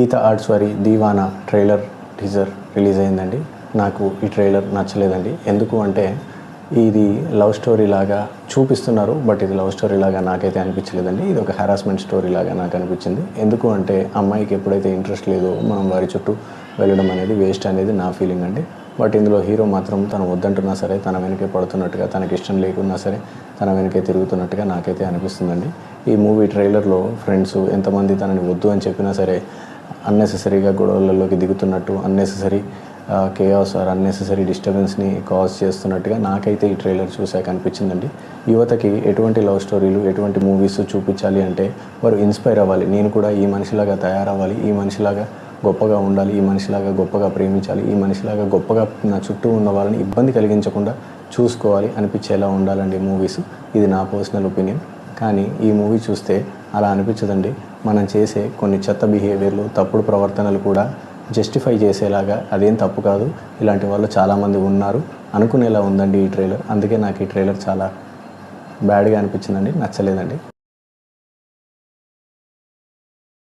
గీత arts వారి Deewana trailer teaser release అయిందండి. నాకు ఈ ట్రైలర్ నచ్చలేదండి. ఎందుకు అంటే ఇది లవ్ స్టోరీ లాగా చూపిస్తున్నారు, బట్ ఇది లవ్ స్టోరీ లాగా నాకైతే అనిపించలేదండి. ఇది ఒక హెరాస్మెంట్ స్టోరీ లాగా నాకు అనిపించింది. ఎందుకు అంటే అమ్మాయికి ఎప్పుడైతే ఇంట్రెస్ట్ లేదో మనం వారి చుట్టూ వెళ్ళడం అనేది వేస్ట్ అనేది నా ఫీలింగ్ అండి. బట్ ఇందులో హీరో మాత్రం తను వద్దంటున్నా సరే, తన వెనకే పడుతున్నట్టుగా, తనకి ఇష్టం లేకున్నా సరే తన వెనకే తిరుగుతున్నట్టుగా నాకైతే అనిపిస్తుందండి. ఈ మూవీ ట్రైలర్లో ఫ్రెండ్స్ ఎంతమంది తనని వద్దు అని చెప్పినా సరే అన్నెసెసరీగా గొడవలలోకి దిగుతున్నట్టు, అన్నెసెసరీ కేయాస్ ఆర్ అన్నెసెసరీ డిస్టర్బెన్స్ని కాజ్ చేస్తున్నట్టుగా నాకైతే ఈ ట్రైలర్ చూశాక అనిపించిందండి. యువతకి ఎటువంటి లవ్ స్టోరీలు, ఎటువంటి మూవీస్ చూపించాలి అంటే వారు ఇన్స్పైర్ అవ్వాలి. నేను కూడా ఈ మనిషిలాగా తయారవ్వాలి, ఈ మనిషిలాగా గొప్పగా ఉండాలి, ఈ మనిషిలాగా గొప్పగా ప్రేమించాలి, ఈ మనిషిలాగా గొప్పగా నా చుట్టూ ఉన్న వాళ్ళని ఇబ్బంది కలిగించకుండా చూసుకోవాలి అనిపించేలా ఉండాలండి మూవీస్. ఇది నా పర్సనల్ ఒపీనియన్. కానీ ఈ మూవీ చూస్తే అలా అనిపించదండి. మనం చేసే కొన్ని చెత్త బిహేవియర్లు, తప్పుడు ప్రవర్తనలు కూడా జస్టిఫై చేసేలాగా అదేం తప్పు కాదు, ఇలాంటి వాళ్ళు చాలామంది ఉన్నారు అనుకునేలా ఉందండి ఈ ట్రైలర్. అందుకే నాకు ఈ ట్రైలర్ చాలా బ్యాడ్గా అనిపించిందండి, నచ్చలేదండి.